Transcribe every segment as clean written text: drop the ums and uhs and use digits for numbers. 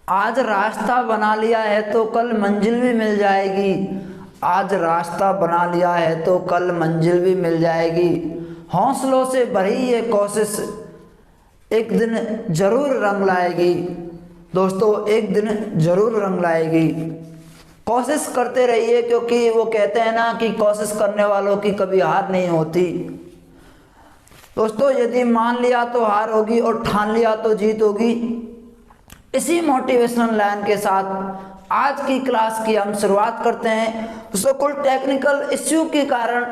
आज रास्ता बना लिया है तो कल मंजिल भी मिल जाएगी। आज रास्ता बना लिया है तो कल मंजिल भी मिल जाएगी। हौसलों से भरी ये कोशिश एक दिन जरूर रंग लाएगी। दोस्तों, एक दिन जरूर रंग लाएगी। कोशिश करते रहिए, क्योंकि वो कहते हैं ना कि कोशिश करने वालों की कभी हार नहीं होती। दोस्तों, यदि मान लिया तो हार होगी और ठान लिया तो जीत होगी। इसी मोटिवेशनल लाइन के साथ आज की क्लास की हम शुरुआत करते हैं। दोस्तों, कुछ टेक्निकल इश्यू के कारण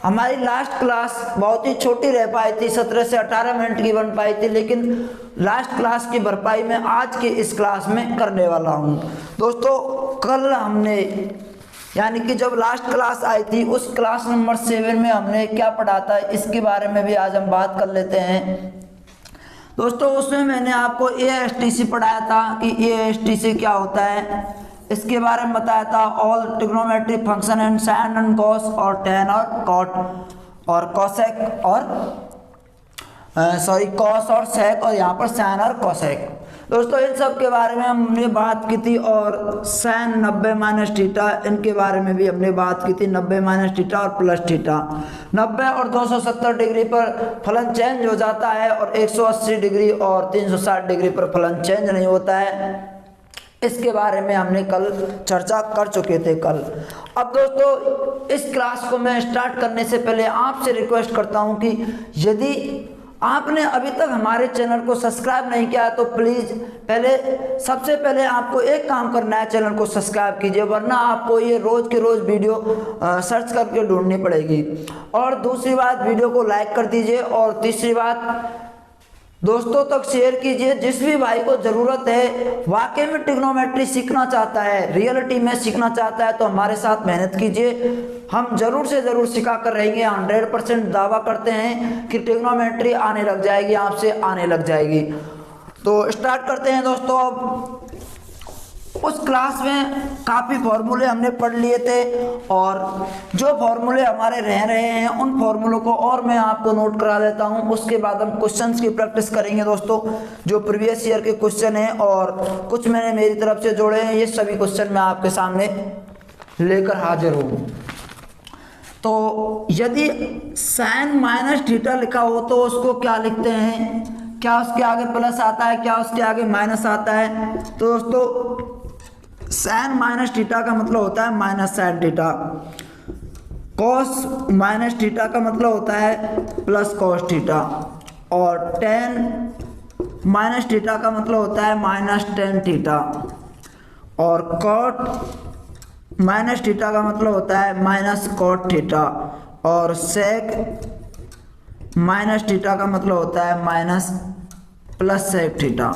हमारी लास्ट क्लास बहुत ही छोटी रह पाई थी, 17 से 18 मिनट की बन पाई थी, लेकिन लास्ट क्लास की भरपाई मैं आज की इस क्लास में करने वाला हूं। दोस्तों, कल हमने यानी कि जब लास्ट क्लास आई थी उस क्लास नंबर 7 में हमने क्या पढ़ा था, इसके बारे में भी आज हम बात कर लेते हैं। दोस्तों, उसमें मैंने आपको ASTC पढ़ाया था कि ASTC क्या होता है, इसके बारे में बताया था। All trigonometric function and sine and cos और टेन और कॉट और कॉसेक और कॉस और सेक और यहाँ पर साइन और कॉसेक। दोस्तों, इन सब के बारे में हमने बात की थी और साइन 90 माइनस थीटा, इनके बारे में भी हमने बात की थी। 90 माइनस थीटा और प्लस थीटा, 90 और 270 डिग्री पर फलन चेंज हो जाता है और 180 डिग्री और 360 डिग्री पर फलन चेंज नहीं होता है। इसके बारे में हमने कल चर्चा कर चुके थे कल। अब दोस्तों, इस क्लास को मैं स्टार्ट करने से पहले आपसे रिक्वेस्ट करता हूं कि यदि आपने अभी तक हमारे चैनल को सब्सक्राइब नहीं किया तो प्लीज़ सबसे पहले आपको एक काम करना है, चैनल को सब्सक्राइब कीजिए, वरना आपको ये रोज़ के रोज़ वीडियो सर्च करके ढूंढनी पड़ेगी। और दूसरी बात, वीडियो को लाइक कर दीजिए। और तीसरी बात, दोस्तों तक शेयर कीजिए। जिस भी भाई को ज़रूरत है, वाकई में ट्रिग्नोमेट्री सीखना चाहता है, रियलिटी में सीखना चाहता है, तो हमारे साथ मेहनत कीजिए। हम जरूर से ज़रूर सिखा कर रहेंगे। 100% दावा करते हैं कि ट्रिग्नोमेट्री आने लग जाएगी, आपसे आने लग जाएगी। तो स्टार्ट करते हैं दोस्तों। अब उस क्लास में काफ़ी फॉर्मूले हमने पढ़ लिए थे और जो फॉर्मूले हमारे रह रहे हैं उन फॉर्मूलों को और मैं आपको नोट करा देता हूं। उसके बाद हम क्वेश्चंस की प्रैक्टिस करेंगे दोस्तों, जो प्रीवियस ईयर के क्वेश्चन हैं और कुछ मैंने मेरी तरफ से जोड़े हैं। ये सभी क्वेश्चन मैं आपके सामने लेकर हाजिर हूँ। तो यदि साइन माइनस थीटा लिखा हो तो उसको क्या लिखते हैं, क्या उसके आगे प्लस आता है, क्या उसके आगे माइनस आता है? तो दोस्तों, साइन माइनस थीटा का मतलब होता है minus sine theta. Cos minus theta का मतलब होता है प्लस कॉस थीटा। और टेन माइनस थीटा का मतलब होता है माइनस टेन थीटा। और कॉट माइनस थीटा का मतलब होता है माइनस कॉट थीटा। और सेक माइनस थीटा का मतलब होता है माइनस प्लस सेक थीटा।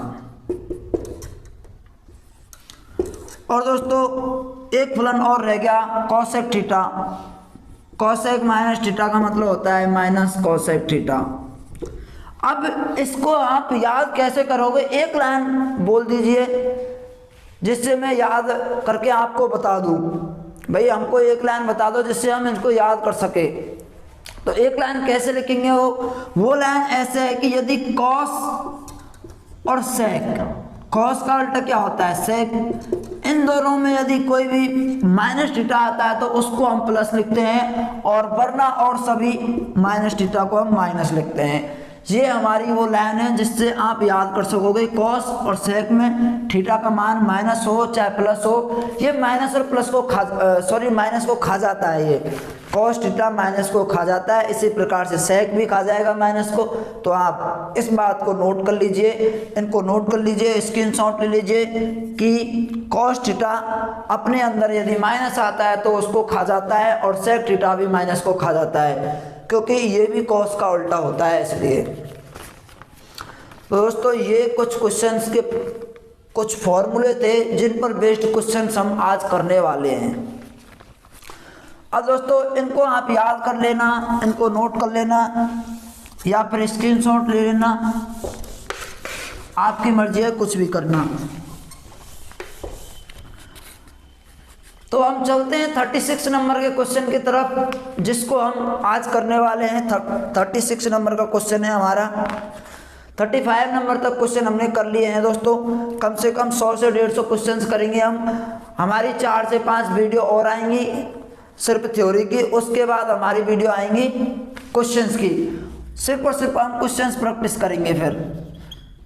और दोस्तों, एक फलन और रह गया cosec theta. Cosec minus theta का मतलब होता है माइनस कॉसेक थीटा। अब इसको आप याद कैसे करोगे? एक लाइन बोल दीजिए जिससे मैं याद करके आपको बता दूं। भाई, हमको एक लाइन बता दो जिससे हम इनको याद कर सके। तो एक लाइन कैसे लिखेंगे? वो लाइन ऐसे है कि यदि कॉस और सेक, कॉस का उल्टा क्या होता है? सेक, इन दोनों में यदि कोई भी माइनस थीटा आता है तो उसको हम प्लस लिखते हैं, और वरना और सभी माइनस थीटा को हम माइनस लिखते हैं। ये हमारी वो लाइन है जिससे आप याद कर सकोगे। कॉस और सेक में थीटा का मान माइनस हो चाहे प्लस हो, ये माइनस और प्लस को माइनस को खा जाता है। ये कॉस थीटा माइनस को खा जाता है, इसी प्रकार से सेक भी खा जाएगा माइनस को। तो आप इस बात को नोट कर लीजिए, इनको नोट कर लीजिए, स्क्रीनशॉट ले लीजिए कि कॉस थीटा अपने अंदर यदि माइनस आता है तो उसको खा जाता है, और सेक थीटा भी माइनस को खा जाता है, क्योंकि ये भी कॉस का उल्टा होता है इसलिए। तो दोस्तों, ये कुछ क्वेश्चंस के कुछ फॉर्मूले थे जिन पर बेस्ड क्वेश्चंस हम आज करने वाले हैं। अब दोस्तों, इनको आप याद कर लेना, इनको नोट कर लेना या फिर स्क्रीनशॉट ले लेना, आपकी मर्जी है, कुछ भी करना। तो हम चलते हैं 36 नंबर के क्वेश्चन की तरफ, जिसको हम आज करने वाले हैं। 36 नंबर का क्वेश्चन है हमारा। 35 नंबर तक क्वेश्चन हमने कर लिए हैं दोस्तों। कम से कम 100 से 150 क्वेश्चंस करेंगे हम। हमारी 4 से 5 वीडियो और आएंगी सिर्फ थ्योरी की, उसके बाद हमारी वीडियो आएंगी क्वेश्चंस की। सिर्फ और सिर्फ हम क्वेश्चंस प्रैक्टिस करेंगे। फिर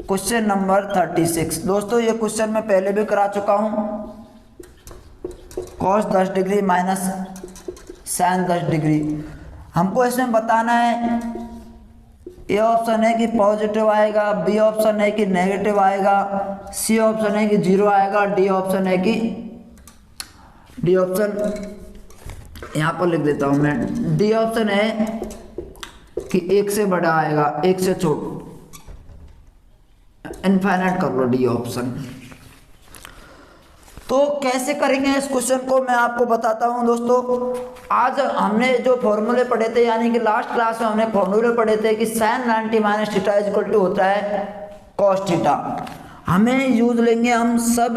क्वेश्चन नंबर 36 दोस्तों, ये क्वेश्चन मैं पहले भी करा चुका हूँ। Cos 10 degree minus sine 10 degree. हमको इसमें बताना है, ए ऑप्शन है कि पॉजिटिव आएगा, बी ऑप्शन है कि नेगेटिव आएगा, सी ऑप्शन है कि 0 आएगा, डी ऑप्शन है कि डी ऑप्शन यहाँ पर लिख देता हूँ मैं। डी ऑप्शन है कि 1 से बड़ा आएगा, 1 से छोटा, इनफाइनाइट कर लो डी ऑप्शन। तो कैसे करेंगे इस क्वेश्चन को मैं आपको बताता हूं दोस्तों। आज हमने जो फॉर्मूले पढ़े थे, यानी कि लास्ट क्लास में हमने फॉर्मूले पढ़े थे कि sin 90 minus theta is equal to होता है cos थीटा। हमें यूज लेंगे हम सब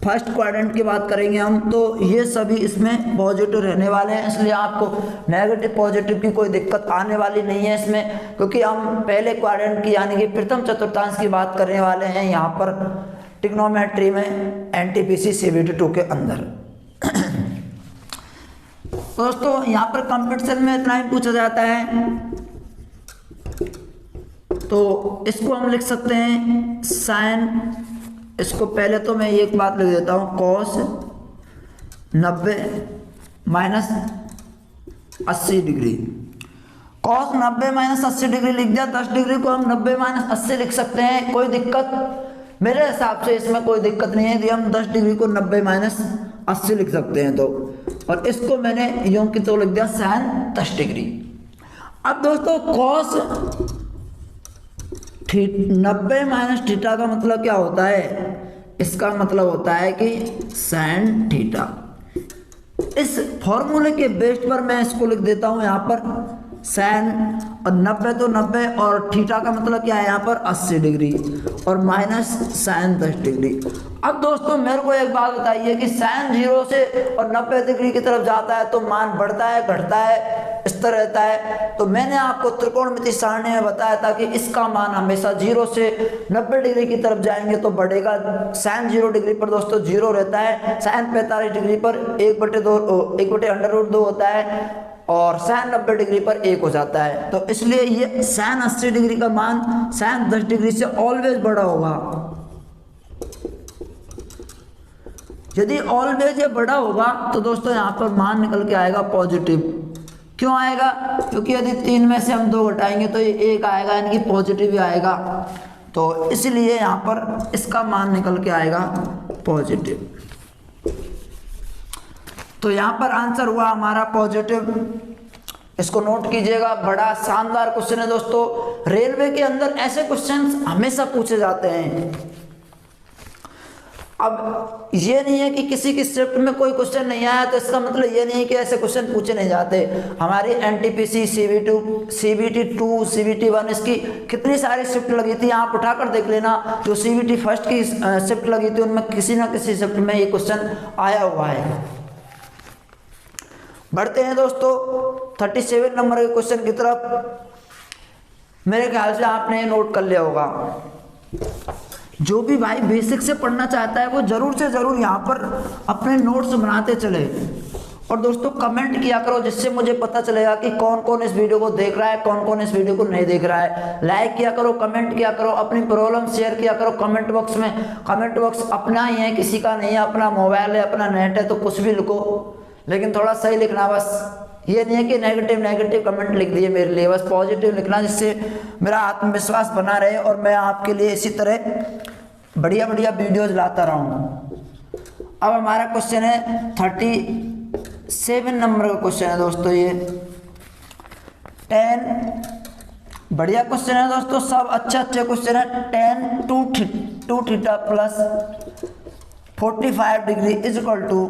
फर्स्ट क्वाड्रेंट की बात करेंगे हम, तो ये सभी इसमें पॉजिटिव रहने वाले हैं, इसलिए आपको नेगेटिव पॉजिटिव की कोई दिक्कत आने वाली नहीं है इसमें, क्योंकि हम पहले क्वाड्रेंट की यानी कि प्रथम चतुर्थांश की बात करने वाले हैं यहाँ पर ट्रिग्नोमेट्री में एनटीपीसी सीबीटी 2 के अंदर। दोस्तों यहाँ पर कंपटीशन में इतना ही पूछा जाता है, तो इसको हम लिख सकते हैं साइन, इसको पहले तो मैं एक बात लिख देता हूँ, cos 90 minus 80 degree. Cos 90 minus 80 degree लिख दिया। 10 डिग्री को हम 90 माइनस 80 लिख सकते हैं, कोई दिक्कत मेरे हिसाब से इसमें कोई दिक्कत नहीं है कि हम 10 डिग्री को 90 माइनस 80 लिख सकते हैं। तो और इसको मैंने यूं की तो लिख दिया साइन 10 डिग्री। अब दोस्तों कॉस 90 माइनस थीटा का मतलब क्या होता है? इसका मतलब होता है कि साइन थीटा। इस फॉर्मूले के बेस पर मैं इसको लिख देता हूं यहाँ पर साइन, और 90 तो 90 और थीटा का मतलब क्या है यहाँ पर 80 डिग्री और माइनस साइन 10 डिग्री। अब दोस्तों मेरे को एक बात बताइए कि साइन 0 से और 90 डिग्री की तरफ जाता है तो मान बढ़ता है घटता है इस तरह रहता है। तो मैंने आपको त्रिकोणमिति सारणी में बताया था कि इसका मान हमेशा 0 से 90 डिग्री की तरफ जाएंगे तो बढ़ेगा। साइन 0 डिग्री पर दोस्तों 0 रहता है, साइन 45 डिग्री पर 1/√2 होता है और साइन 90 डिग्री पर 1 हो जाता है। तो इसलिए ये साइन 80 डिग्री का मान साइन 10 डिग्री से ऑलवेज बड़ा होगा। यदि ऑलवेज ये बड़ा होगा तो दोस्तों यहाँ पर मान निकल के आएगा पॉजिटिव। क्यों आएगा? क्योंकि यदि 3 में से हम 2 घटाएंगे तो ये 1 आएगा, यानी कि पॉजिटिव ही आएगा। तो इसलिए यहाँ पर इसका मान निकल के आएगा पॉजिटिव। तो यहाँ पर आंसर हुआ हमारा पॉजिटिव। इसको नोट कीजिएगा, बड़ा शानदार क्वेश्चन है दोस्तों। रेलवे के अंदर ऐसे क्वेश्चंस हमेशा पूछे जाते हैं। अब ये नहीं है कि किसी की शिफ्ट में कोई क्वेश्चन नहीं आया तो इसका मतलब ये नहीं है कि ऐसे क्वेश्चन पूछे नहीं जाते। हमारी एनटीपीसी सीबीटी 2 सीबीटी 1 इसकी कितनी सारी शिफ्ट लगी थी, आप उठाकर देख लेना। जो सीबीटी फर्स्ट की शिफ्ट लगी थी उनमें किसी ना किसी शिफ्ट में ये क्वेश्चन आया हुआ है। बढ़ते हैं दोस्तों 37 नंबर के क्वेश्चन की तरफ। मेरे ख्याल से आपने नोट कर लिया होगा। जो भी भाई बेसिक से पढ़ना चाहता है वो जरूर से जरूर यहाँ पर अपने नोट्स बनाते चले। और दोस्तों कमेंट किया करो, जिससे मुझे पता चलेगा कि कौन कौन इस वीडियो को देख रहा है, कौन कौन इस वीडियो को नहीं देख रहा है। लाइक किया करो, कमेंट किया करो, अपनी प्रॉब्लम शेयर किया करो कमेंट बॉक्स में। कमेंट बॉक्स अपना ही है, किसी का नहीं है। अपना मोबाइल है, अपना नेट है, तो कुछ भी लिखो, लेकिन थोड़ा सही लिखना। बस ये नहीं है कि नेगेटिव कमेंट लिख दिए मेरे लिए, बस पॉजिटिव लिखना, जिससे मेरा आत्मविश्वास बना रहे और मैं आपके लिए इसी तरह बढ़िया बढ़िया वीडियोज लाता रहूँ। अब हमारा क्वेश्चन है 37 नंबर का क्वेश्चन है दोस्तों। ये 10 बढ़िया क्वेश्चन है दोस्तों, सब अच्छे क्वेश्चन है। tan 2 theta plus 45 degree is equal to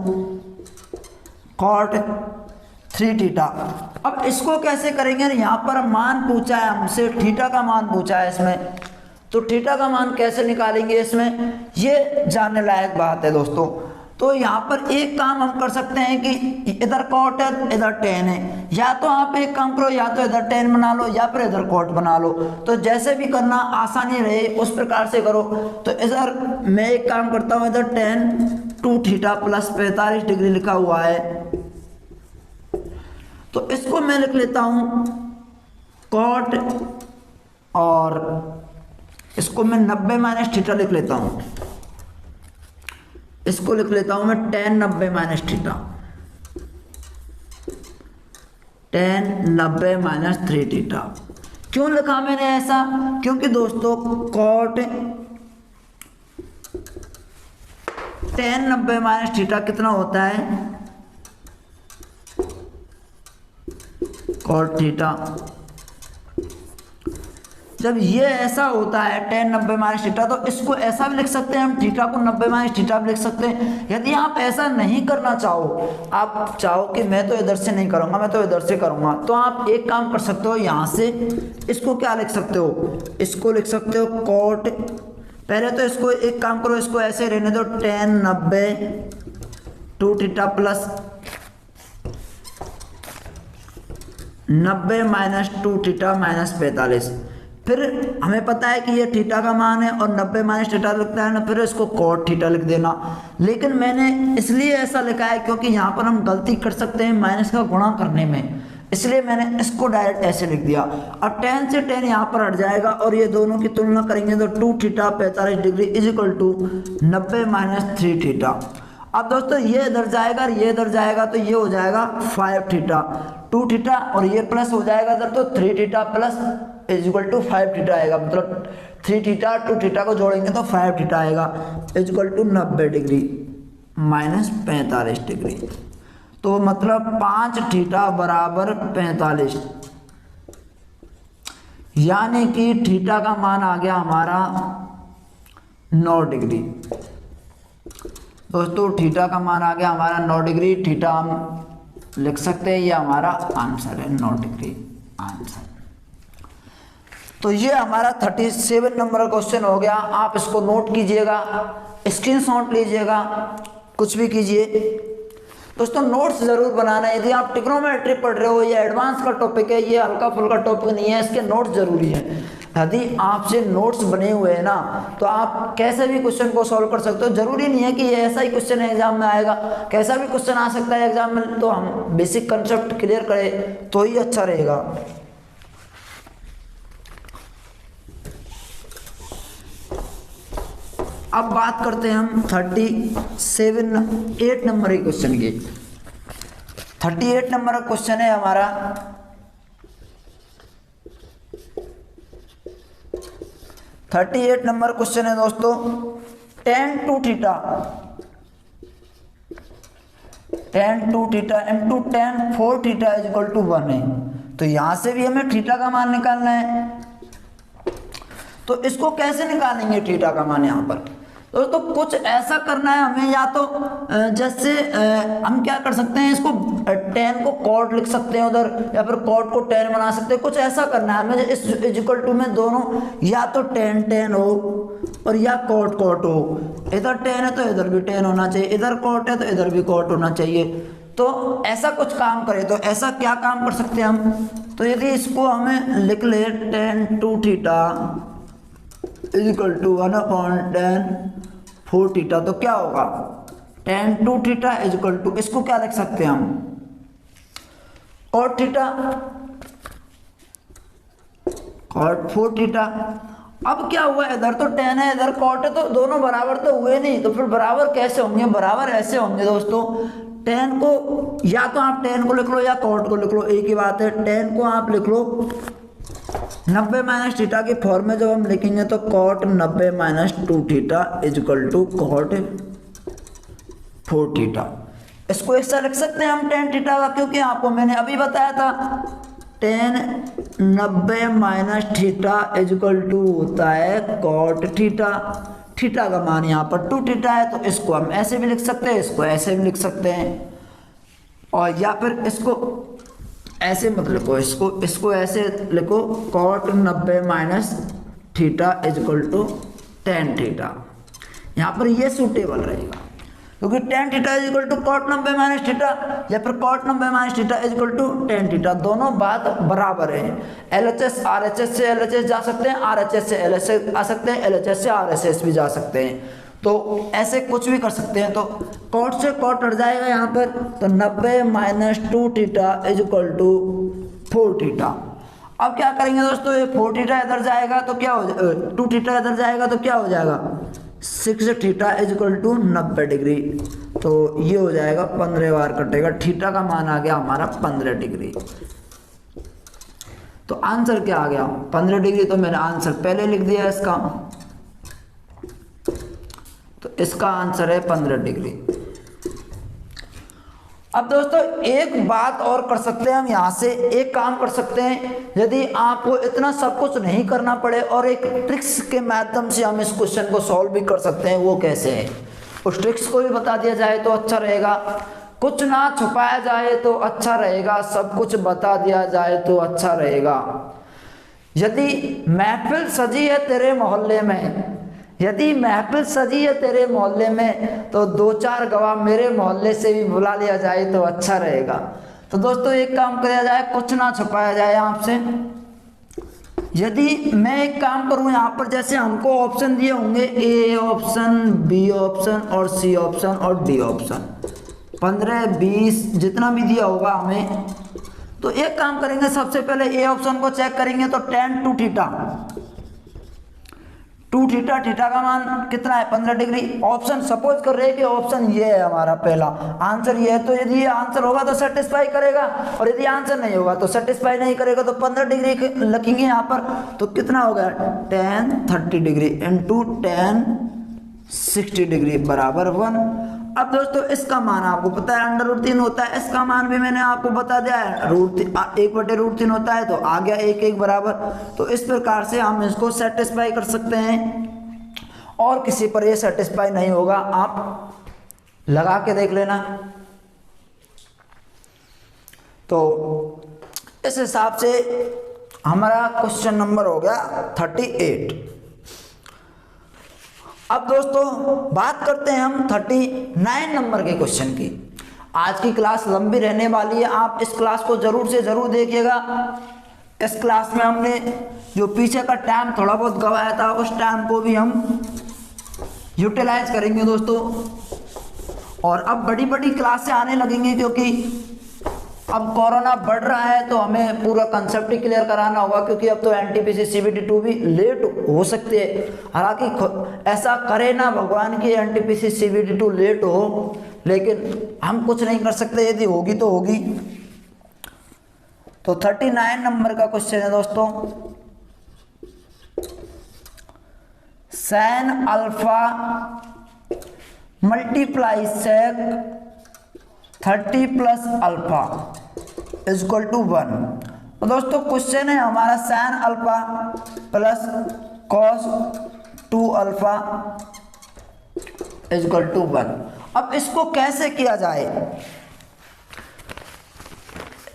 cot 3 theta. अब इसको कैसे करेंगे? यहाँ पर मान पूछा है हमसे, थीटा का मान पूछा है इसमें, तो थीटा का मान कैसे निकालेंगे इसमें, ये जानने लायक बात है दोस्तों। तो यहाँ पर एक काम हम कर सकते हैं कि इधर कॉट है इधर टेन है, या तो आप एक काम करो, या तो इधर टेन बना लो या फिर इधर कॉट बना लो, तो जैसे भी करना आसानी रहे उस प्रकार से करो। तो इधर मैं एक काम करता हूँ, इधर टेन 2 थीटा प्लस 45 डिग्री लिखा हुआ है, तो इसको मैं लिख लेता हूँ कॉट, और इसको मैं 90 माइनस थीटा लिख लेता हूँ, इसको लिख लेता हूं मैं tan 90 minus theta, tan 90 minus 3 theta. क्यों लिखा मैंने ऐसा? क्योंकि दोस्तों कॉट tan 90 माइनस थीटा कितना होता है, कॉट थीटा जब ये ऐसा होता है tan 90 माइनस थीटा, तो इसको ऐसा भी लिख सकते हैं हम, थीटा को 90 माइनस थीटा भी लिख सकते हैं। यदि आप ऐसा नहीं करना चाहो, आप चाहो कि मैं तो इधर से नहीं करूंगा, मैं तो इधर से करूंगा, तो आप एक काम कर सकते हो, यहाँ से इसको क्या लिख सकते हो, इसको लिख सकते हो कॉट, पहले तो इसको एक काम करो, इसको ऐसे रहने दो, tan 90 2 theta plus 90 minus 2 theta minus 45। फिर हमें पता है कि ये थीटा का मान है और 90 माइनस थीटा लिखता है ना, फिर इसको कॉट थीटा लिख देना। लेकिन मैंने इसलिए ऐसा लिखा है क्योंकि यहाँ पर हम गलती कर सकते हैं माइनस का गुणा करने में, इसलिए मैंने इसको डायरेक्ट ऐसे लिख दिया। और tan से tan यहाँ पर हट जाएगा और ये दोनों की तुलना करेंगे तो 2 theta 45 degree is equal to 90 minus 3 theta. अब दोस्तों ये इधर जाएगा और ये इधर जाएगा, तो ये हो जाएगा 5 थीटा 2 थीटा, और ये प्लस हो जाएगा इधर, तो 3 theta plus is equal to 5 theta आएगा, मतलब 3 थीटा 2 थीटा को जोड़ेंगे तो 5 थीटा आएगा is equal to 90 degree minus 45 degree. तो मतलब 5 थीटा बराबर 45, यानी कि थीटा का मान आ गया हमारा 9 डिग्री। दोस्तों थीटा का मान आ गया हमारा 9 डिग्री, थीटा हम लिख सकते हैं, ये हमारा आंसर है 9 डिग्री आंसर। तो ये हमारा 37 नंबर का क्वेश्चन हो गया। आप इसको नोट कीजिएगा, स्क्रीनशॉट लीजिएगा, कुछ भी कीजिए। दोस्तों नोट्स जरूर बनाना है, यदि आप ट्रिग्नोमेट्री पढ़ रहे हो, ये एडवांस का टॉपिक है, ये हल्का फुल्का टॉपिक नहीं है, इसके नोट्स जरूरी है। यदि आपसे नोट्स बने हुए हैं ना, तो आप कैसे भी क्वेश्चन को सॉल्व कर सकते हो। जरूरी नहीं है कि ये ऐसा ही क्वेश्चन एग्जाम में आएगा, कैसा भी क्वेश्चन आ सकता है एग्जाम में, तो हम बेसिक कंसेप्ट क्लियर करें तो ही अच्छा रहेगा। अब बात करते हैं हम 8 नंबर के क्वेश्चन की। 38 नंबर का क्वेश्चन है हमारा, क्वेश्चन है दोस्तों, tan 2 theta into tan 4 theta is equal to 1 है। तो यहां से भी हमें थीटा का मान निकालना है, तो इसको कैसे निकालेंगे थीटा का मान यहाँ पर? दोस्तों कुछ ऐसा करना है हमें, या तो जैसे हम क्या कर सकते हैं, इसको tan को कॉट लिख सकते हैं उधर, या फिर कॉट को tan बना सकते हैं। कुछ ऐसा करना है हमें, इस इज इक्वल टू में दोनों या तो tan हो और या कॉट हो। इधर tan है तो इधर भी tan होना चाहिए, इधर कॉट है तो इधर भी कॉट होना चाहिए। तो ऐसा कुछ काम करें, तो ऐसा क्या काम कर सकते हैं हम? तो यदि इसको हमें लिख ले tan 2 theta is equal to 1/tan 4 theta, तो क्या होगा? tan 2 theta is equal to, इसको क्या लिख सकते हैं हम? cot theta cot 4 theta. अब क्या हुआ, इधर तो tan है इधर cot है, तो दोनों बराबर तो हुए नहीं, तो फिर बराबर कैसे होंगे? बराबर ऐसे होंगे दोस्तों, tan को या तो आप tan को लिख लो या cot को लिख लो, एक ही बात है। tan को आप लिख लो 90 माइनस थीटा की फॉर्म में जब हम लिखेंगे तो cot 90 minus 2 theta is equal to cot 4 theta. इसको ऐसा लिख सकते हैं हम tan थीटा का, क्योंकि आपको मैंने अभी बताया था tan 90 minus theta is equal to होता है cot थीटा। थीटा का मान यहाँ पर 2 थीटा है, तो इसको हम ऐसे भी लिख सकते हैं, इसको ऐसे भी लिख सकते हैं, और या फिर इसको ऐसे मत लिखो, इसको ऐसे लिखो cot 90 minus theta is equal to tan theta. यहाँ पर ये सूटेबल रहेगा। क्योंकि tan theta is equal to cot 90 minus theta या फिर cot 90 minus theta is equal to tan theta, दोनों बात बराबर है। LHS RHS से LHS जा सकते हैं, RHS से LHS आ सकते हैं, LHS से RHS भी जा सकते हैं, तो ऐसे कुछ भी कर सकते हैं। तो कॉट से कॉट हट जाएगा यहाँ पर, तो 90 minus 2 theta is equal to 4 theta. अब क्या करेंगे दोस्तों, ये 4 थीटा इधर जाएगा तो क्या हो जाएगा, 2 थीटा इधर जाएगा तो क्या हो जाएगा, 6 theta is equal to 90 degree. तो ये हो जाएगा 15 बार कटेगा, थीटा का मान आ गया हमारा 15 डिग्री। तो आंसर क्या आ गया 15 डिग्री, तो मैंने आंसर पहले लिख दिया इसका, तो इसका आंसर है 15 डिग्री। अब दोस्तों एक बात और कर सकते हैं हम, यहाँ से एक काम कर सकते हैं, यदि आपको इतना सब कुछ नहीं करना पड़े और एक ट्रिक्स के माध्यम से हम इस क्वेश्चन को सॉल्व भी कर सकते हैं। वो कैसे है, उस ट्रिक्स को भी बता दिया जाए तो अच्छा रहेगा, कुछ ना छुपाया जाए तो अच्छा रहेगा, सब कुछ बता दिया जाए तो अच्छा रहेगा। यदि महफिल सजी है तेरे मोहल्ले में, यदि महफिल सजी है तेरे मोहल्ले में, तो 2-4 गवाह मेरे मोहल्ले से भी बुला लिया जाए तो अच्छा रहेगा। तो दोस्तों एक काम किया जाए, कुछ ना छुपाया जाए आपसे। यदि मैं एक काम करूं यहाँ पर, जैसे हमको ऑप्शन दिए होंगे A ऑप्शन, B ऑप्शन और C ऑप्शन और D ऑप्शन, 15 20 जितना भी दिया होगा हमें, तो एक काम करेंगे, सबसे पहले A ऑप्शन को चेक करेंगे तो tan 2 थीटा, 2 थीटा, थीटा का मान कितना है 15 डिग्री। ऑप्शन सपोज कर रहे हैं कि ऑप्शन ये है हमारा पहला आंसर ये है, तो यदि ये आंसर होगा तो सेटिस्फाई करेगा, और यदि आंसर नहीं होगा तो सेटिस्फाई नहीं करेगा। तो 15 डिग्री लिखेंगे यहाँ पर, तो कितना होगा tan 30 degree into tan 60 degree बराबर 1। अब दोस्तों इसका मान आपको पता है √3 होता है, इसका मान भी मैंने आपको बता दिया है, 1/√3 होता है, तो आ गया 1 बराबर। तो इस प्रकार से हम इसको सेटिस्फाई कर सकते हैं, और किसी पर ये सेटिस्फाई नहीं होगा, आप लगा के देख लेना। तो इस हिसाब से हमारा क्वेश्चन नंबर हो गया 38। अब दोस्तों बात करते हैं हम 39 नंबर के क्वेश्चन की। आज की क्लास लंबी रहने वाली है, आप इस क्लास को जरूर से जरूर देखिएगा। इस क्लास में हमने जो पीछे का टाइम थोड़ा बहुत गवाया था, उस टाइम को भी हम यूटिलाइज करेंगे दोस्तों। और अब बड़ी बड़ी क्लासें आने लगेंगी, क्योंकि अब कोरोना बढ़ रहा है, तो हमें पूरा कंसेप्ट ही क्लियर कराना होगा, क्योंकि अब तो NTPC CBT 2 भी लेट हो सकते हैं। हालांकि ऐसा करे ना भगवान की NTPC CBT 2 लेट हो, लेकिन हम कुछ नहीं कर सकते, यदि होगी तो होगी। तो 39 नंबर का क्वेश्चन है दोस्तों, sin alpha multiply sec 30 plus alpha is equal to 1। तो दोस्तों क्वेश्चन है हमारा sin alpha plus cos 2 alpha is equal to 1। अब इसको कैसे किया जाए,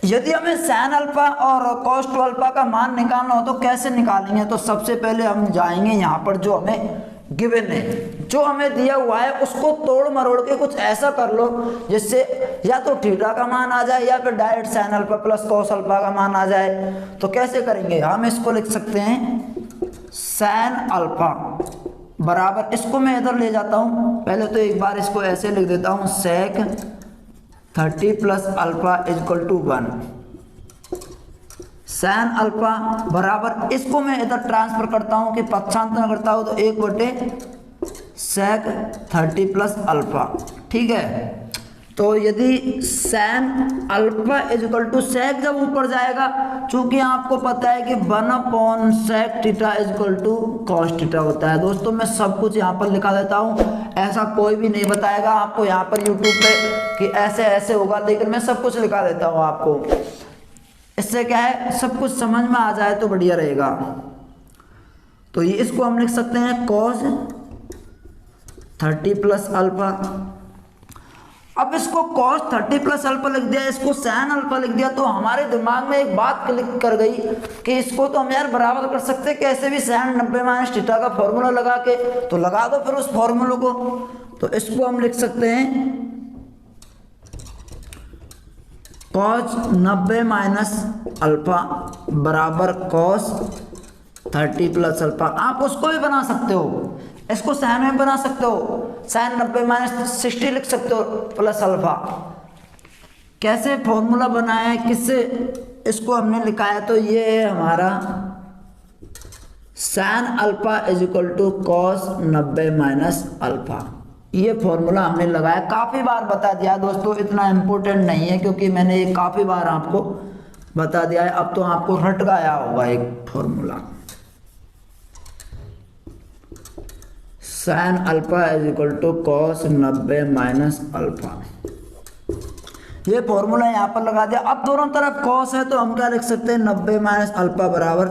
यदि हमें sin अल्फा और cos 2 अल्फा का मान निकालना हो तो कैसे निकालेंगे। तो सबसे पहले हम जाएंगे यहाँ पर, जो हमें गिवन है, जो हमें दिया हुआ है, उसको तोड़ मरोड़ के कुछ ऐसा कर लो जिससे या तो थीटा का मान आ जाए या फिर direct sin alpha plus cos alpha का मान आ जाए। तो कैसे करेंगे, हम इसको लिख सकते हैं sin अल्फा बराबर, इसको मैं इधर ले जाता हूँ, पहले तो एक बार इसको ऐसे लिख देता हूँ, sec 30 plus alpha is equal to 1। sin alpha बराबर, इसको मैं इधर ट्रांसफर करता हूँ कि पक्षांतर करता हूँ, तो 1/sec 30 प्लस अल्फा, ठीक है। तो यदि sin alpha is equal to sec जब ऊपर जाएगा, चूंकि आपको पता है कि 1/sec theta is equal to cos theta होता है। दोस्तों मैं सब कुछ यहाँ पर लिखा देता हूँ, ऐसा कोई भी नहीं बताएगा आपको यहाँ पर यूट्यूब पे कि ऐसे ऐसे होगा, लेकिन मैं सब कुछ लिखा देता हूँ आपको। इससे क्या है, सब कुछ समझ में आ जाए तो बढ़िया रहेगा। तो ये इसको हम लिख सकते हैं cos 30 प्लस अल्फा। अब इसको cos 30 प्लस अल्फा लिख दिया, इसको sin अल्फा लिख दिया, तो हमारे दिमाग में एक बात क्लिक कर गई कि इसको तो हम यार बराबर कर सकते हैं कैसे भी, sin 90 माइनस थीटा का फॉर्मूला लगा के, तो लगा दो फिर उस फॉर्मूले को। तो इसको हम लिख सकते हैं cos 90 माइनस अल्फा बराबर cos 30 प्लस अल्फा। आप उसको भी बना सकते हो, इसको साइन में बना सकते हो, साइन 90 माइनस 60 लिख सकते हो प्लस अल्फा। कैसे फॉर्मूला बनाया है, किससे इसको हमने लिखा है, तो ये है हमारा sine alpha is equal to cos 90 minus alpha. ये फॉर्मूला हमने लगाया, काफ़ी बार बता दिया दोस्तों, इतना इम्पोर्टेंट नहीं है क्योंकि मैंने ये काफ़ी बार आपको बता दिया है। अब तो आपको रट गया होगा एक formula, sine alpha is equal to cos 90 minus alpha. ये फॉर्मूला यहाँ पर लगा दिया। अब दोनों तरफ कॉस है तो हम क्या लिख सकते हैं, 90 माइनस अल्फा बराबर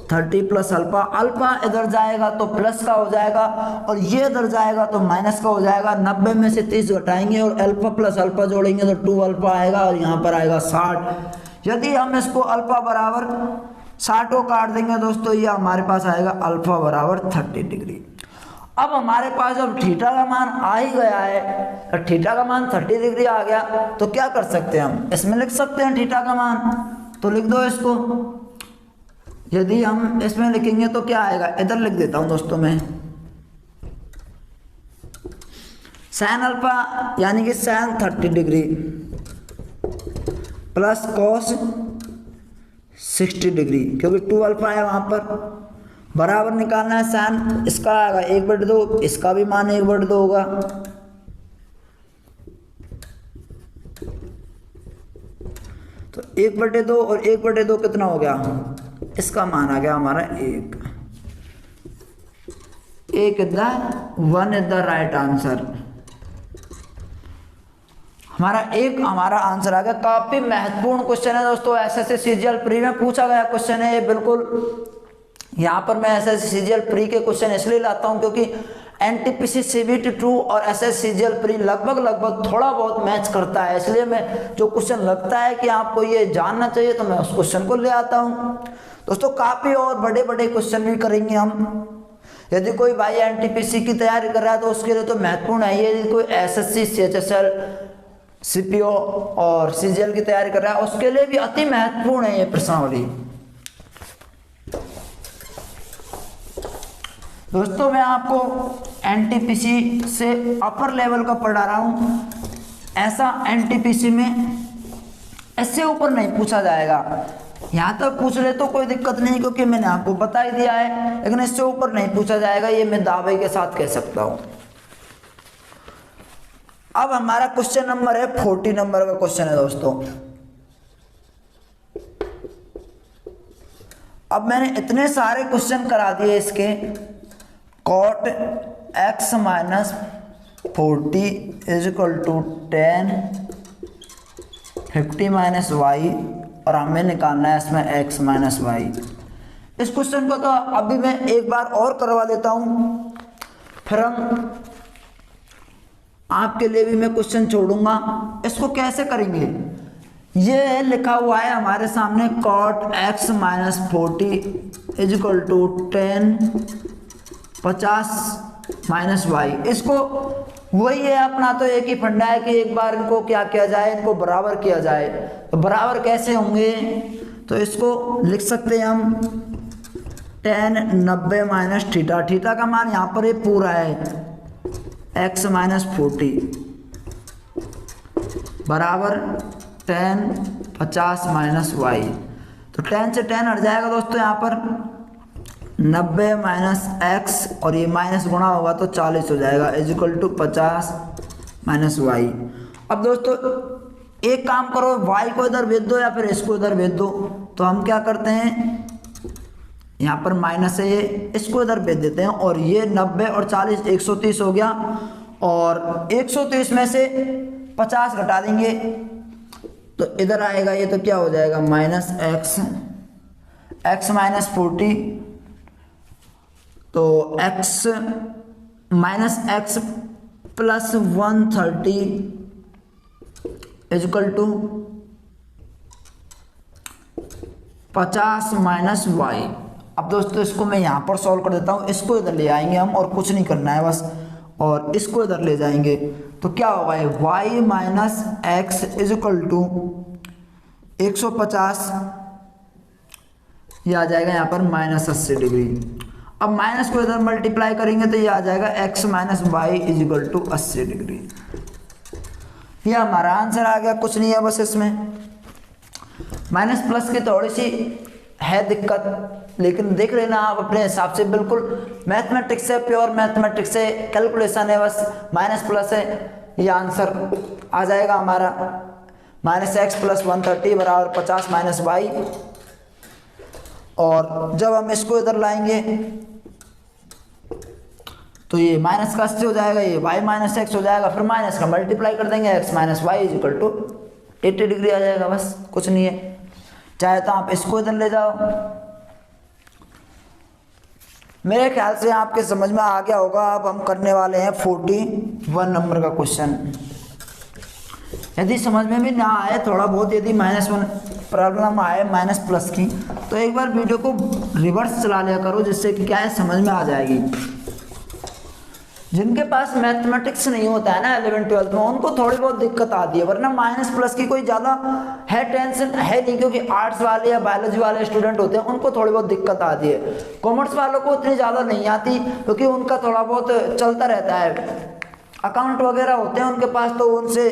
30 प्लस अल्फा। अल्फा इधर जाएगा तो प्लस का हो जाएगा और ये इधर जाएगा तो माइनस का हो जाएगा। 90 में से 30 घटाएंगे और अल्फा प्लस अल्फा जोड़ेंगे तो 2 अल्फा आएगा और यहाँ पर आएगा 60। यदि हम इसको अल्फा बराबर 60 को काट देंगे दोस्तों, ये हमारे पास आएगा अल्फा बराबर 30 डिग्री। अब हमारे पास जब थीटा का मान आ ही गया है, तो थीटा का मान 30 डिग्री आ गया, तो क्या कर सकते हैं, हम इसमें लिख सकते हैं थीटा का मान। तो लिख दो इसको। यदि हम इसमें लिखेंगे तो क्या आएगा, इधर लिख देता हूं दोस्तों मैं, साइन अल्फा यानी कि sine 30 degree plus cos 60 degree, क्योंकि 2 अल्फा है वहां पर, बराबर निकालना है। साइन इसका आएगा 1/2, इसका भी मान 1/2 होगा। तो 1/2 और 1/2 कितना हो गया, इसका मान आ गया हमारा 1। 1 is the 1 is the right answer. हमारा आंसर आ गया। काफी महत्वपूर्ण क्वेश्चन है दोस्तों, एसएससी सीजीएल प्री में पूछा गया क्वेश्चन है ये। बिल्कुल यहाँ पर मैं एसएससी सीजीएल प्री के क्वेश्चन इसलिए लाता हूँ क्योंकि एनटीपीसी सीबीटी 2 और एसएससी सीजीएल प्री लगभग थोड़ा बहुत मैच करता है, इसलिए मैं जो क्वेश्चन लगता है कि आपको ये जानना चाहिए तो मैं उस क्वेश्चन को ले आता हूँ दोस्तों। काफी और बड़े बड़े क्वेश्चन भी करेंगे हम। यदि कोई भाई एनटीपीसी की तैयारी कर रहा है तो उसके लिए तो महत्वपूर्ण है ये। यदि कोई एसएससी सीएचएसएल सीपीओ और सीजीएल की तैयारी कर रहा है उसके लिए भी अति महत्वपूर्ण है ये प्रश्नावली। दोस्तों मैं आपको एनटीपीसी से अपर लेवल का पढ़ा रहा हूँ, ऐसा एनटीपीसी में इससे ऊपर नहीं पूछा जाएगा। यहाँ तक पूछ ले तो कोई दिक्कत नहीं क्योंकि मैंने आपको बता ही दिया है, लेकिन इससे ऊपर नहीं पूछा जाएगा, ये मैं दावे के साथ कह सकता हूँ। अब हमारा क्वेश्चन नंबर है 40 नंबर का क्वेश्चन है दोस्तों। अब मैंने इतने सारे क्वेश्चन करा दिए इसके, cot x minus 40 is equal to 10 50 minus y, और हमें निकालना है इसमें x माइनस वाई। इस क्वेश्चन को तो अभी मैं एक बार और करवा देता हूँ, फिर हम आपके लिए भी मैं क्वेश्चन छोड़ूंगा। इसको कैसे करेंगे, ये लिखा हुआ है हमारे सामने cot x minus 40 is equal to 50 minus y. इसको वही है अपना, तो एक ही फंडा है कि एक बार इनको क्या किया जाए, इनको बराबर किया जाए। तो बराबर कैसे होंगे, तो इसको लिख सकते हैं हम tan 90 माइनस थीटा। थीटा का मान यहाँ पर ये पूरा है x माइनस 40 बराबर tan 50 माइनस वाई। तो tan से tan हट जाएगा दोस्तों, यहाँ पर 90 माइनस x और ये माइनस गुणा होगा तो 40 हो जाएगा is equal to 50 minus y. अब दोस्तों एक काम करो, y को इधर भेज दो या फिर इसको इधर भेज दो। तो हम क्या करते हैं, यहाँ पर माइनस है ये, इसको इधर भेज देते हैं और ये 90 और 40 130 हो गया, और 130 में से 50 घटा देंगे तो इधर आएगा ये, तो क्या हो जाएगा माइनस x माइनस 40, तो x minus x plus 130 is equal to 50 minus y. अब दोस्तों इसको मैं यहाँ पर सॉल्व कर देता हूँ, इसको इधर ले आएंगे हम और कुछ नहीं करना है, बस और इसको इधर ले जाएंगे तो क्या होगा, ये y minus x is equal to 150, ये आ जाएगा यहाँ पर -80 डिग्री। अब माइनस को इधर मल्टीप्लाई करेंगे तो ये आ जाएगा x minus y is equal to 80 degree. ये हमारा आंसर आ गया, कुछ नहीं है बस इसमें माइनस प्लस की थोड़ी सी है दिक्कत, लेकिन देख लेना आप अपने हिसाब से, बिल्कुल मैथमेटिक्स है, प्योर मैथमेटिक्स से कैलकुलेशन है, बस माइनस प्लस है, ये आंसर आ जाएगा हमारा -x + 130 बराबर 50 माइनस वाई। और जब हम इसको इधर लाएंगे तो ये माइनस का 80 हो जाएगा, ये y माइनस एक्स हो जाएगा, फिर माइनस का मल्टीप्लाई कर देंगे x minus y is equal to 80 degree आ जाएगा, बस कुछ नहीं है। चाहे तो आप इसको इधर ले जाओ। मेरे ख्याल से आपके समझ में आ गया होगा। अब हम करने वाले हैं 41 नंबर का क्वेश्चन। यदि समझ में भी ना आए थोड़ा बहुत, यदि -1 प्रॉब्लम आए माइनस प्लस की, तो एक बार वीडियो को रिवर्स चला लिया करो, जिससे कि क्या है समझ में आ जाएगी। जिनके पास मैथमेटिक्स नहीं होता है ना 11th-12th में, उनको थोड़ी बहुत दिक्कत आती है, वरना माइनस प्लस की कोई ज़्यादा है टेंशन है नहीं, क्योंकि आर्ट्स वाले या बायोलॉजी वाले स्टूडेंट होते हैं उनको थोड़ी बहुत दिक्कत आती है। कॉमर्स वालों को उतनी ज़्यादा नहीं आती, क्योंकि उनका थोड़ा बहुत चलता रहता है, अकाउंट वगैरह होते हैं उनके पास, तो उनसे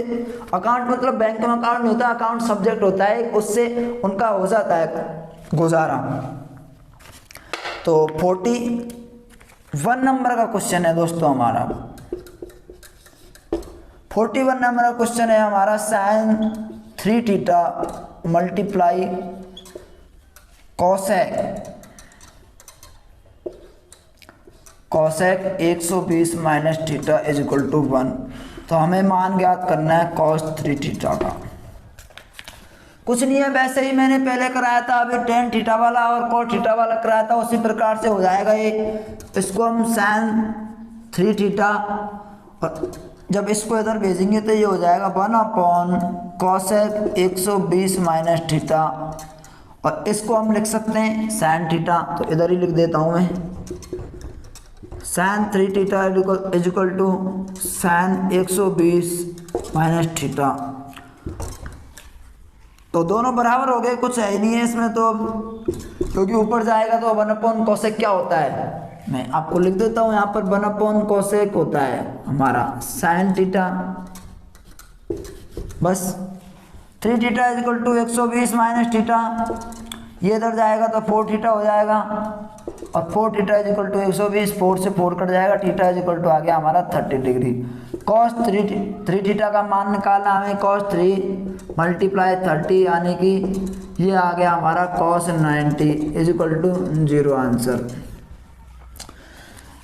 अकाउंट मतलब बैंक में अकाउंट नहीं होता, अकाउंट सब्जेक्ट होता है, उससे उनका हो जाता है गुजारा। तो 41 नंबर का क्वेश्चन है दोस्तों हमारा। 41 नंबर का क्वेश्चन है हमारा, sin 3θ multiply cosec 120 minus theta is equal to 1। तो हमें मान ज्ञात करना है cos 3θ का। कुछ नहीं है, वैसे ही मैंने पहले कराया था, अभी tan थीटा वाला और cos थीटा वाला कराया था, उसी प्रकार से हो जाएगा ये। इसको हम sin 3θ, और जब इसको इधर भेजेंगे तो ये हो जाएगा 1 cosec 120 माइनस थीटा, और इसको हम लिख सकते हैं sin थीटा। तो इधर ही लिख देता हूँ मैं, sin 3θ is equal to sin 120 minus theta. तो दोनों बराबर हो गए, कुछ है ही नहीं है इसमें, तो क्योंकि ऊपर जाएगा तो 1 cosec क्या होता है, मैं आपको लिख देता हूँ यहाँ पर 1 cosec होता है हमारा sin थीटा। बस 3θ is equal to 120 minus theta, ये इधर जाएगा तो 4θ हो जाएगा, और 4θ इज इक्वल टू 120, 4 से 4 कट जाएगा, थीटा इज इक्वल टू आ गया हमारा 30 डिग्री। cos 3θ का मान निकालना हमें, cos 3 मल्टीप्लाई 30 यानी कि ये आ गया हमारा cos 90 is equal to 0 answer.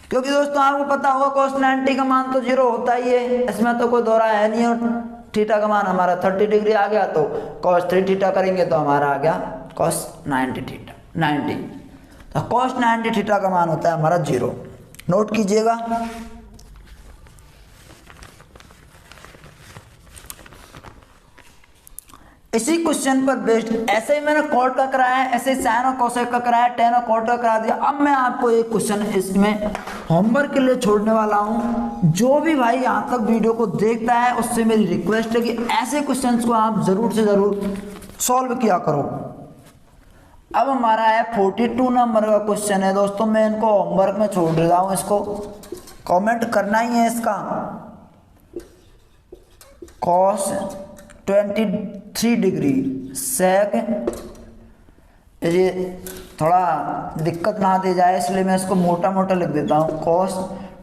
क्योंकि दोस्तों आपको पता होगा cos 90 का मान तो 0 होता ही है, इसमें तो कोई दोहरा है नहीं, और थीटा का मान हमारा 30 डिग्री आ गया, तो cos 3θ करेंगे तो हमारा आ गया cos 90। तो cos 90θ का मान होता है हमारा 0, नोट कीजिएगा। इसी क्वेश्चन पर बेस्ड ऐसे ही मैंने कॉट का कराया है, ऐसे ही साइन और कोसेक का कराया, टेन और कॉट का करा दिया। अब मैं आपको एक क्वेश्चन इसमें होमवर्क के लिए छोड़ने वाला हूं। जो भी भाई यहाँ तक वीडियो को देखता है उससे मेरी रिक्वेस्ट है कि ऐसे क्वेश्चंस को आप जरूर से जरूर सॉल्व किया करो। अब हमारा है 42 नंबर का क्वेश्चन है दोस्तों, मैं इनको होमवर्क में छोड़ रहा हूँ, इसको कमेंट करना ही है। इसका cos 23 डिग्री सेक, ये थोड़ा दिक्कत ना दे जाए इसलिए मैं इसको मोटा मोटा लिख देता हूँ। cos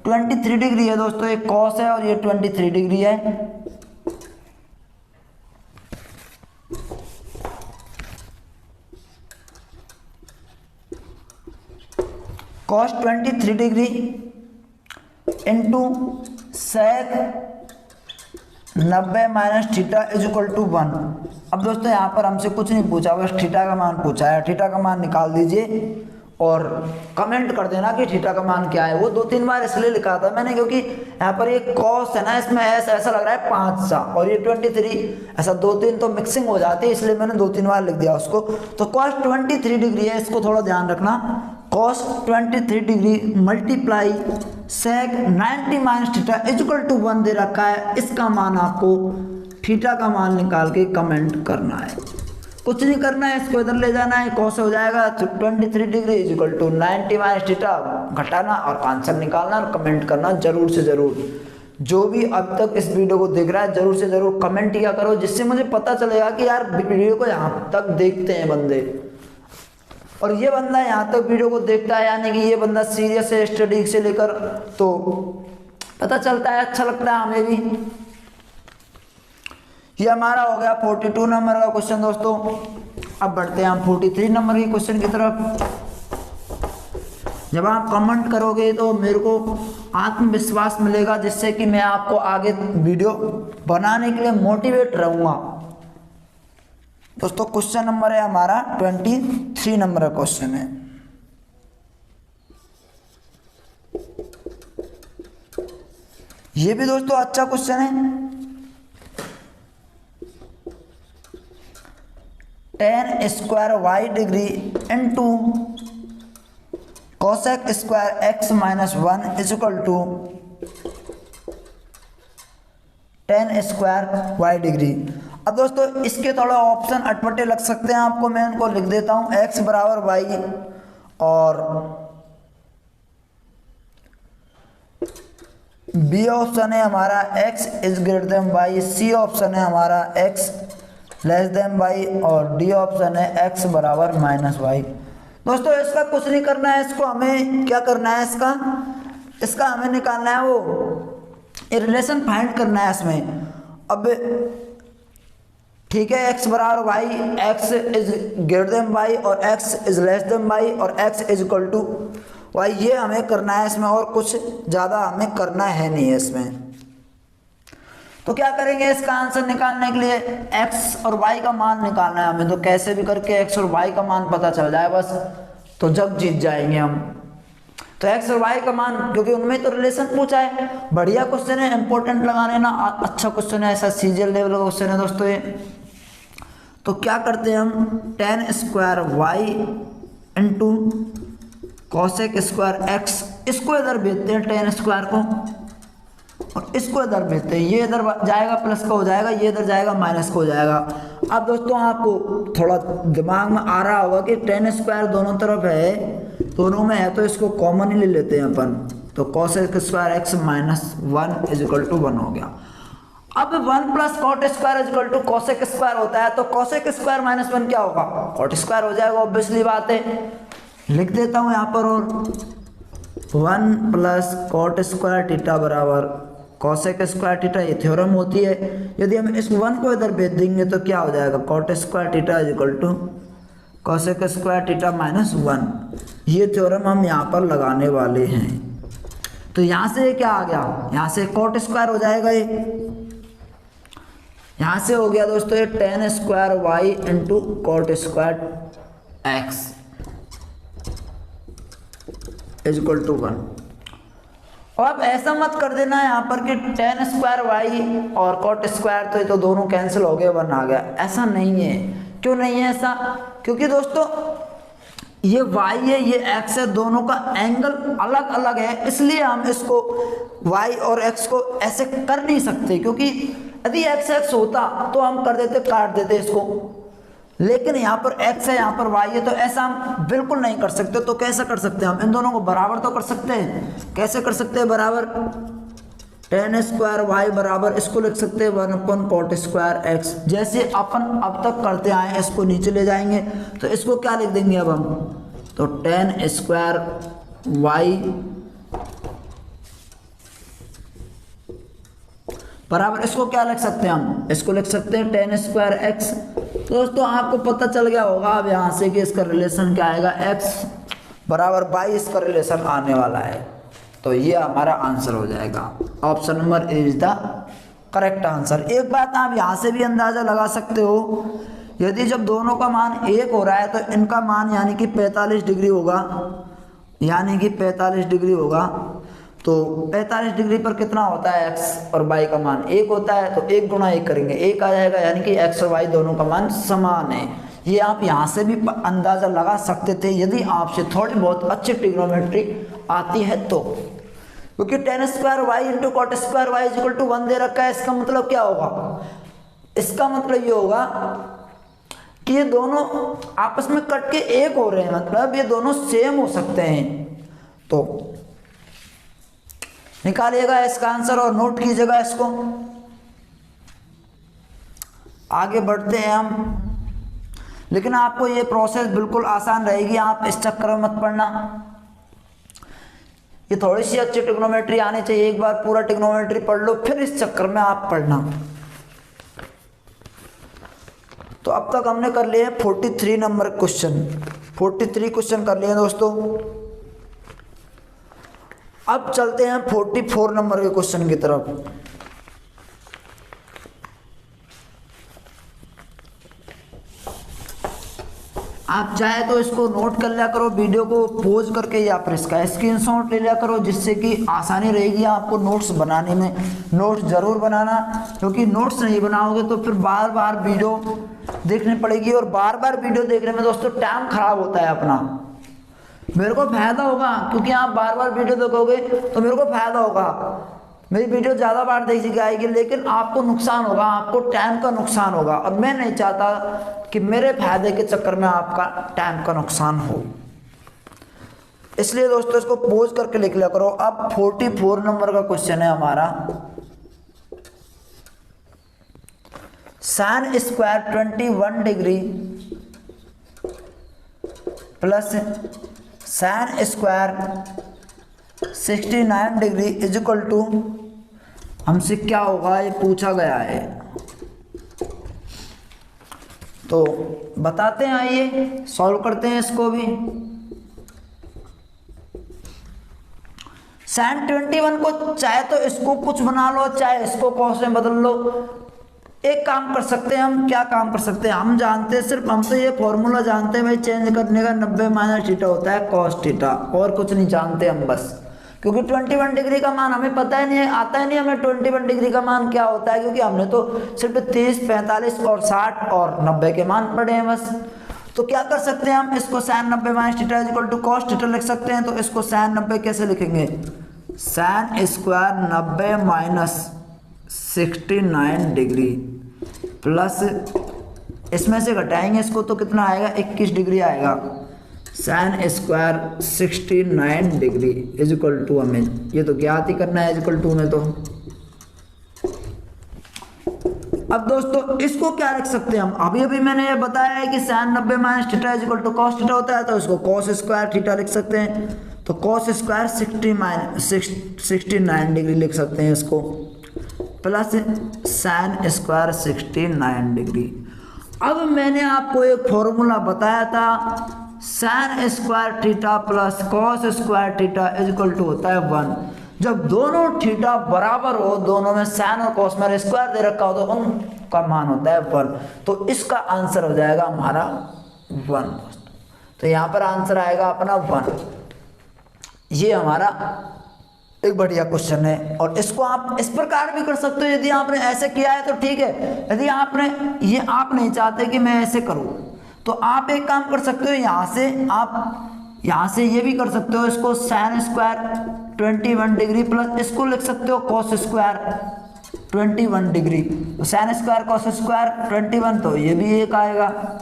23 डिग्री है दोस्तों, ये cos है और ये 23 डिग्री है। cos 23 degree into sec 90 minus theta is equal to 1। अब दोस्तों यहाँ पर हमसे कुछ नहीं पूछा, बस थीटा का मान पूछा है। थीटा का मान निकाल दीजिए और कमेंट कर देना कि थीटा का मान क्या है। वो 2-3 बार इसलिए लिखा था मैंने क्योंकि यहाँ पर ये कॉस है ना, इसमें ऐसा लग रहा है 5 सा, और ये 23 ऐसा 2-3 तो मिक्सिंग हो जाती है, इसलिए मैंने 2-3 बार लिख दिया उसको। तो cos 23 डिग्री है, इसको थोड़ा ध्यान रखना। cos 23 degree multiply sec 90 minus theta equal to 1 दे रखा है। इसका मान आपको थीटा का मान निकाल के कमेंट करना है, कुछ नहीं करना है, इसको इधर ले जाना है, cos हो जाएगा 23 degree equal to 90 minus theta, घटाना और आंसर निकालना और कमेंट करना जरूर से जरूर। जो भी अब तक इस वीडियो को देख रहा है जरूर से जरूर कमेंट किया करो, जिससे मुझे पता चलेगा कि यार वीडियो को यहाँ तक देखते हैं बंदे, और ये बंदा यहाँ तक वीडियो को देखता है, यानी कि ये बंदा सीरियस है स्टडी से लेकर, तो पता चलता है, अच्छा लगता है हमें भी। ये हमारा हो गया 42 नंबर का क्वेश्चन दोस्तों। अब बढ़ते हैं हम 43 नंबर के क्वेश्चन की तरफ। जब आप कमेंट करोगे तो मेरे को आत्मविश्वास मिलेगा, जिससे कि मैं आपको आगे वीडियो बनाने के लिए मोटिवेट रहूँगा। दोस्तों क्वेश्चन नंबर है हमारा 23 नंबर का क्वेश्चन है। ये भी दोस्तों अच्छा क्वेश्चन है। tan square y degree into cosec square x minus 1 is equal to tan square y degree. अब दोस्तों इसके थोड़ा ऑप्शन अटपटे लग सकते हैं आपको, मैं उनको लिख देता हूं। x बराबर वाई और बी ऑप्शन है हमारा x is greater than y, C option है हमारा x लेस देन वाई और डी ऑप्शन है x बराबर माइनस वाई। दोस्तों इसका कुछ नहीं करना है, इसको हमें क्या करना है, इसका हमें निकालना है, वो रिलेशन फाइंड करना है इसमें। अब ठीक है, x बराबर y, x is greater than y और x is less than y और x is equal to y, ये हमें करना है इसमें, और कुछ ज़्यादा हमें करना है नहीं है इसमें। तो क्या करेंगे, इसका आंसर निकालने के लिए x और y का मान निकालना है हमें, तो कैसे भी करके x और y का मान पता चल जाए बस, तो जग जीत जाएंगे हम। तो x और y का मान, क्योंकि उनमें तो रिलेशन पूछा है, बढ़िया क्वेश्चन है, इंपॉर्टेंट लगा लेना, अच्छा क्वेश्चन है, ऐसा सीजीएल लेवल का क्वेश्चन है दोस्तों ये। तो क्या करते हैं हम, tan square y into cosec square x, इसको इधर भेजते हैं tan स्क्वायर को, और इसको इधर भेजते हैं, ये इधर जाएगा प्लस का हो जाएगा, ये इधर जाएगा माइनस का हो जाएगा। अब दोस्तों आपको थोड़ा दिमाग में आ रहा होगा कि tan स्क्वायर दोनों तरफ है, दोनों में है, तो इसको कॉमन ही ले लेते हैं अपन, तो cosec square x minus 1 is equal to 1 हो गया। अब 1 plus cot square is equal to cosec square होता है, तो कॉसेक स्क्वायर माइनस 1 क्या होगा, कॉट स्क्वायर हो जाएगा, ऑब्वियसली बात है। लिख देता हूँ यहाँ पर, और 1 प्लस कॉट स्क्वायर थीटा बराबर कॉसेक स्क्वायर थीटा, ये थ्योरम होती है। यदि हम इस 1 को इधर भेज देंगे तो क्या हो जाएगा, cot square theta is equal to cosec square theta minus 1, ये थ्योरम हम यहाँ पर लगाने वाले हैं। तो यहाँ से क्या आ गया, यहाँ से कॉट स्क्वायर हो जाएगा, ये यहाँ से हो गया दोस्तों ये tan square y into cot square x is equal to 1। और अब ऐसा मत कर देना यहाँ पर कि tan स्क्वायर वाई और कॉट स्क्वायर, तो ये तो दोनों कैंसिल हो गए, 1 आ गया, ऐसा नहीं है। क्यों नहीं है ऐसा, क्योंकि दोस्तों ये y है ये x है, दोनों का एंगल अलग अलग है, इसलिए हम इसको y और x को ऐसे कर नहीं सकते, क्योंकि यदि x x होता तो हम कर देते, काट देते इसको, लेकिन यहाँ पर x है यहाँ पर y है, तो ऐसा हम बिल्कुल नहीं कर सकते। तो कैसे कर सकते हैं हम, इन दोनों को बराबर तो कर सकते हैं। कैसे कर सकते हैं बराबर, tan स्क्वायर वाई बराबर, इसको लिख सकते हैं 1 अपन कॉट स्क्वायर एक्स, जैसे अपन अब तक करते आए, इसको नीचे ले जाएंगे, तो इसको क्या लिख देंगे अब हम, तो tan स्क्वायर वाई बराबर, इसको क्या लिख सकते हैं हम, इसको लिख सकते हैं tan स्क्वायर एक्स। तो दोस्तों आपको पता चल गया होगा अब यहाँ से कि इसका रिलेशन क्या आएगा, x बराबर बाई, इसका रिलेशन आने वाला है, तो ये हमारा आंसर हो जाएगा। Option number A is the correct answer. एक बात आप यहाँ से भी अंदाजा लगा सकते हो, यदि जब दोनों का मान 1 हो रहा है तो इनका मान यानी कि 45 डिग्री होगा, यानी कि 45 डिग्री होगा, तो 45 डिग्री पर कितना होता है x और y का मान 1 होता है, तो 1 गुणा 1 करेंगे 1 आ जाएगा, यानी कि x और y दोनों का मान समान है, ये आप यहाँ से भी अंदाज़ा लगा सकते थे यदि आपसे थोड़ी बहुत अच्छी ट्रिग्नोमेट्री आती है तो, क्योंकि tan square y into cot square y is equal to 1 दे रखा है। इसका मतलब क्या होगा, इसका मतलब ये होगा कि ये दोनों आपस में कट के एक हो रहे हैं, मतलब ये दोनों सेम हो सकते हैं। तो निकालिएगा इसका आंसर और नोट कीजिएगा इसको। आगे बढ़ते हैं हम, लेकिन आपको ये प्रोसेस बिल्कुल आसान रहेगी, आप इस चक्कर में मत पड़ना। ये थोड़ी सी अच्छी ट्रिग्नोमेट्री आनी चाहिए, एक बार पूरा ट्रिग्नोमेट्री पढ़ लो फिर इस चक्कर में आप पढ़ना। तो अब तक हमने कर लिए 43 नंबर क्वेश्चन, 43 क्वेश्चन कर लिए दोस्तों। अब चलते हैं 44 नंबर के क्वेश्चन की तरफ। आप चाहे तो इसको नोट कर लिया करो, वीडियो को पॉज करके या फिर इसका स्क्रीनशॉट ले लिया करो, जिससे कि आसानी रहेगी आपको नोट्स बनाने में। नोट्स ज़रूर बनाना, क्योंकि नोट्स नहीं बनाओगे तो फिर बार बार वीडियो देखनी पड़ेगी, और बार बार वीडियो देखने में दोस्तों टाइम खराब होता है अपना। मेरे को फायदा होगा क्योंकि आप बार बार वीडियो देखोगे तो मेरे को फायदा होगा, मेरी वीडियो ज़्यादा बार देखी जाएगी, लेकिन आपको नुकसान होगा, आपको टाइम का नुकसान होगा, और मैं नहीं चाहता कि मेरे फायदे के चक्कर में आपका टाइम का नुकसान हो। इसलिए दोस्तों इसको पॉज करके लिख लिया करो। अब 44 नंबर का क्वेश्चन है हमारा, sine square 21 degree plus sine square 69 degree is equal to, हमसे क्या होगा ये पूछा गया है, तो बताते हैं, आइए सॉल्व करते हैं इसको भी। साइन 21 को चाहे तो इसको कुछ बना लो, चाहे इसको कॉस में बदल लो। एक काम कर सकते हैं हम, क्या काम कर सकते हैं, हम जानते हैं सिर्फ, हम तो ये फॉर्मूला जानते हैं भाई, चेंज करने का 90 माइनस थीटा होता है कॉस थीटा, और कुछ नहीं जानते हम बस, क्योंकि 21 डिग्री का मान हमें पता ही नहीं है, आता ही नहीं हमें 21 डिग्री का मान क्या होता है, क्योंकि हमने तो सिर्फ 30, 45 और 60 और 90 के मान पढ़े हैं बस। तो क्या कर सकते हैं हम, इसको sine 90 minus theta is equal to cos theta लिख सकते हैं। तो इसको साइन 90 कैसे लिखेंगे, sine square 90 minus 69 degree plus, इसमें से घटाएंगे इसको तो कितना आएगा, 21 डिग्री आएगा, sine square 69 degree is equal to, हमें ये तो ज्ञात ही करना है इज इक्वल टू में। तो अब दोस्तों इसको क्या लिख सकते हैं हम, अभी अभी मैंने ये बताया है कि sine 90 minus theta is equal to cos theta होता है, तो इसको कॉस स्क्वायर थीटा लिख सकते हैं। तो कॉस स्क्वायर 69 डिग्री लिख सकते हैं इसको, प्लस साइन स्क्वायर 69 डिग्री। अब मैंने आपको एक फॉर्मूला बताया था, sine square theta plus cos square theta is equal to होता है 1। जब दोनों थीटा बराबर हो, दोनों में साइन और कॉस में स्क्वायर दे रखा हो, तो उनका मान होता है 1। तो इसका आंसर हो जाएगा हमारा 1। तो यहाँ पर आंसर आएगा अपना 1। ये हमारा एक बढ़िया क्वेश्चन है, और इसको आप इस प्रकार भी कर सकते हो। यदि आपने ऐसे किया है तो ठीक है, यदि आपने ये आप नहीं चाहते कि मैं ऐसे करूं, तो आप एक काम कर सकते हो, यहाँ से ये भी कर सकते हो, इसको साइन स्क्वायर 21 डिग्री प्लस इसको लिख सकते हो कॉस स्क्वायर 21 डिग्री। तो साइन स्क्वायर कॉस स्क्वायर 21, तो ये भी एक आएगा।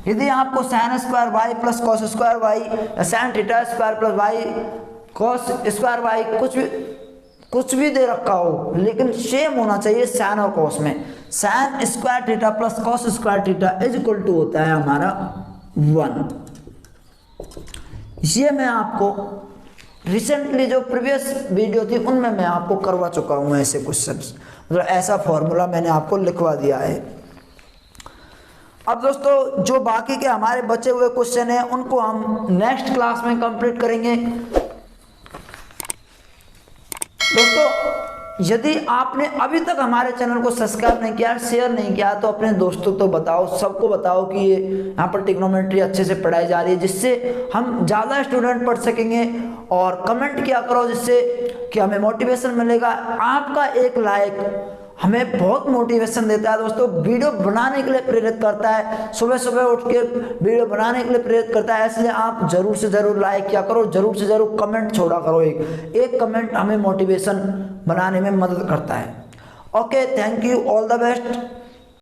यदि आपको sine square y plus cos square y, sine theta square plus y cos square y, कुछ भी दे रखा हो, लेकिन सेम होना चाहिए साइन और कॉस में। Sine square theta plus cos square theta is equal to होता है हमारा 1। ये मैं आपको रिसेंटली जो प्रीवियस वीडियो थी उनमें मैं आपको करवा चुका हूँ ऐसे क्वेश्चंस, मतलब ऐसा फॉर्मूला मैंने आपको लिखवा दिया है। अब दोस्तों जो बाकी के हमारे बचे हुए क्वेश्चन हैं उनको हम नेक्स्ट क्लास में कंप्लीट करेंगे। दोस्तों यदि आपने अभी तक हमारे चैनल को सब्सक्राइब नहीं किया, शेयर नहीं किया, तो अपने दोस्तों तो बताओ, सबको बताओ कि ये यहाँ पर ट्रिग्नोमेट्री अच्छे से पढ़ाई जा रही है, जिससे हम ज़्यादा स्टूडेंट पढ़ सकेंगे। और कमेंट किया करो जिससे कि हमें मोटिवेशन मिलेगा। आपका एक लाइक हमें बहुत मोटिवेशन देता है दोस्तों, वीडियो बनाने के लिए प्रेरित करता है, सुबह सुबह उठ के वीडियो बनाने के लिए प्रेरित करता है। इसलिए आप जरूर से जरूर लाइक किया करो, जरूर से जरूर कमेंट छोड़ा करो, एक कमेंट हमें मोटिवेशन बनाने में मदद करता है। Okay, thank you, all the best.